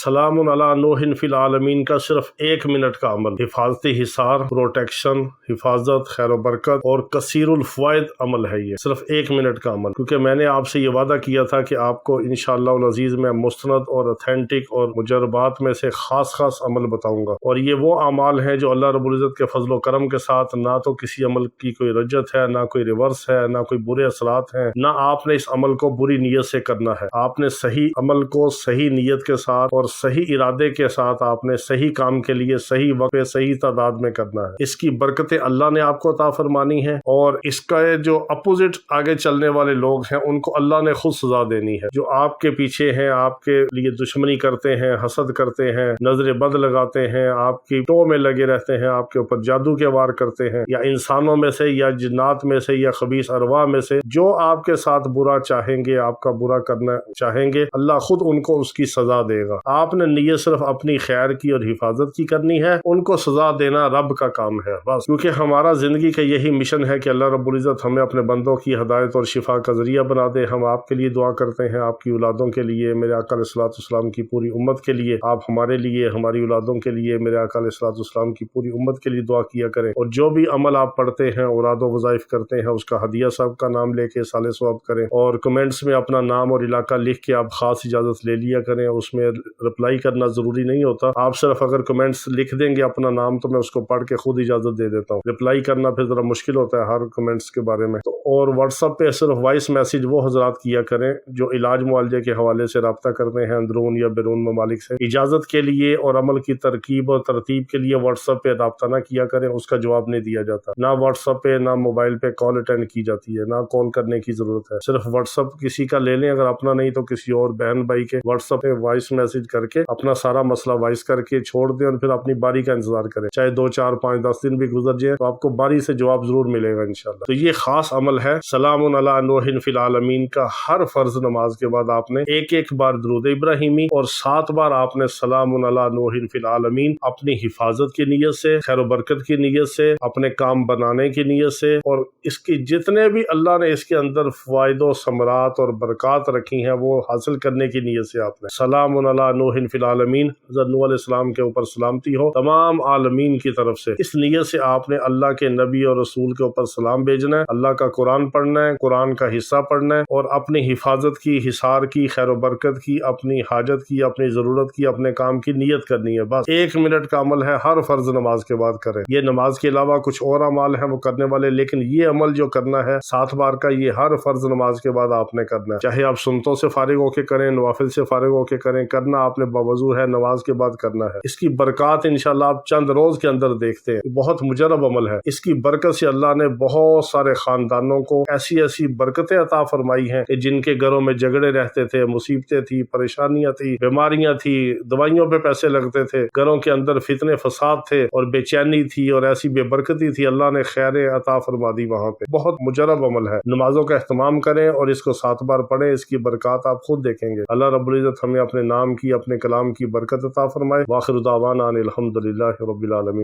سلام علی نوح فی العالمین کا صرف 1 منٹ کا عمل، حفاظتی حصار، پروٹیکشن، حفاظت، خیر و برکت اور کثیر الفوائد عمل ہے۔ یہ صرف 1 منٹ کا عمل، کیونکہ میں نے آپ سے یہ وعدہ کیا تھا کہ آپ کو انشاءاللہ العزیز میں مستند اور اتھینٹک اور مجربات میں سے خاص عمل بتاؤں گا، اور یہ وہ اعمال ہیں جو اللہ رب العزت کے فضل و کرم کے ساتھ نہ تو کسی عمل کی کوئی رجت ہے، نہ کوئی ریورس ہے، نہ کوئی برے اثرات ہیں، نہ آپ نے اس عمل کو بری نیت سے کرنا ہے۔ آپ نے صحیح عمل کو صحیح نیت کے ساتھ اور صحیح ارادے کے ساتھ آپ نے صحیح کام کے لیے صحیح وقت صحیح تعداد میں کرنا ہے۔ اس کی برکتیں اللہ نے آپ کو عطا فرمانی ہے، اور اس کا جو اپوزٹ آگے چلنے والے لوگ ہیں ان کو اللہ نے خود سزا دینی ہے۔ جو آپ کے پیچھے ہیں، آپ کے لیے دشمنی کرتے ہیں، حسد کرتے ہیں، نظر بد لگاتے ہیں، آپ کی ٹو میں لگے رہتے ہیں، آپ کے اوپر جادو کے وار کرتے ہیں، یا انسانوں میں سے یا جنات میں سے یا خبیث ارواح میں سے جو آپ کے ساتھ برا چاہیں گے، آپ کا برا کرنا چاہیں گے، اللہ خود ان کو اس کی سزا دے گا۔ آپ نے نیت صرف اپنی خیر کی اور حفاظت کی کرنی ہے، ان کو سزا دینا رب کا کام ہے بس، کیونکہ ہمارا زندگی کا یہی مشن ہے کہ اللہ رب العزت ہمیں اپنے بندوں کی ہدایت اور شفا کا ذریعہ بنا دے۔ ہم آپ کے لیے دعا کرتے ہیں، آپ کی اولادوں کے لیے، میرے آقا علیہ الصلوۃ والسلام کی پوری امت کے لیے، آپ ہمارے لیے، ہماری اولادوں کے لیے، میرے آقا علیہ الصلوۃ والسلام کی پوری امت کے لیے دعا کیا کریں، اور جو بھی عمل آپ پڑھتے ہیں، اوراد و وظائف کرتے ہیں، اس کا ہدیہ صاحب کا نام لے کے صالح ثواب کریں، اور کمنٹس میں اپنا نام اور علاقہ لکھ کے آپ خاص اجازت لے لیا کریں۔ اس میں رپلائی کرنا ضروری نہیں ہوتا، آپ صرف اگر کمنٹس لکھ دیں گے اپنا نام تو میں اس کو پڑھ کے خود اجازت دے دیتا ہوں۔ رپلائی کرنا پھر ذرا مشکل ہوتا ہے ہر کمنٹس کے بارے میں، اور واٹس ایپ پہ صرف وائس میسج وہ حضرات کیا کریں جو علاج معالجے کے حوالے سے رابطہ کرتے ہیں اندرون یا بیرون ممالک سے۔ اجازت کے لیے اور عمل کی ترکیب اور ترتیب کے لیے واٹس ایپ پہ رابطہ نہ کیا کریں، اس کا جواب نہیں دیا جاتا، نہ واٹس ایپ پہ نہ موبائل پہ کال اٹینڈ کی جاتی ہے، نہ کال کرنے کی ضرورت ہے۔ صرف واٹس ایپ کسی کا لے لیں، اگر اپنا نہیں تو کسی اور بہن بھائی کے واٹس ایپ پہ وائس میسج کر کے اپنا سارا مسئلہ وائس کر کے چھوڑ دیں، اور پھر اپنی باری کا انتظار کریں، چاہے 2 4 5 10 دن بھی گزر جائے تو آپ کو باری سے جواب ضرور ملے گا انشاءاللہ۔ تو یہ خاص عمل ہے سلام علی نوح فی العالمین کا۔ ہر فرض نماز کے بعد آپ نے ایک بار درود ابراہیمی اور 7 بار آپ نے سلام علی نوح فی العالمین اپنی حفاظت کی نیت سے، خیر و برکت کی نیت سے، اپنے کام بنانے کی نیت سے، اور اس کی جتنے بھی اللہ نے اس کے اندر فوائد و ثمرات اور برکات رکھی ہیں وہ حاصل کرنے کی نیت سے آپ نے سلام علی نوح فی العالمین، حضرت نوح علیہ السلام کے اوپر سلامتی ہو تمام عالمین کی طرف سے، اس نیت سے آپ نے اللہ کے نبی اور رسول کے اوپر سلام بھیجنا ہے، اللہ کا قرآن پڑھنا ہے، قرآن کا حصہ پڑھنا ہے، اور اپنی حفاظت کی، حصار کی، خیر و برکت کی، اپنی حاجت کی، اپنی ضرورت کی، اپنے کام کی نیت کرنی ہے بس۔ 1 منٹ کا عمل ہے، ہر فرض نماز کے بعد کریں۔ یہ نماز کے علاوہ کچھ اور اعمال ہیں وہ کرنے والے، لیکن یہ عمل جو کرنا ہے 7 بار کا، یہ ہر فرض نماز کے بعد آپ نے کرنا ہے، چاہے آپ سنتوں سے فارغ ہو کے کریں، نوافل سے فارغ ہو کے کریں، کرنا آپ نے باوضو ہے، نماز کے بعد کرنا ہے۔ اس کی برکات انشاءاللہ آپ چند روز کے اندر دیکھتے ہیں، بہت مجرب عمل ہے۔ اس کی برکت سے اللہ نے بہت سارے خاندانوں کو ایسی برکتیں عطا فرمائی ہیں کہ جن کے گھروں میں جھگڑے رہتے تھے، مصیبتیں تھی، پریشانیاں تھی، بیماریاں تھی، دوائیوں پہ پیسے لگتے تھے، گھروں کے اندر فتنے فساد تھے اور بے چینی تھی اور ایسی بے برکتی تھی، اللہ نے خیریں عطا فرما دی وہاں پہ۔ بہت مجرب عمل ہے، نمازوں کا اہتمام کریں اور اس کو 7 بار پڑھیں، اس کی برکات آپ خود دیکھیں گے۔ اللہ رب العزت ہمیں اپنے نام کی، اپنے کلام کی برکت عطا فرمائے۔ وآخر دعوانا ان الحمدللہ رب العالمین۔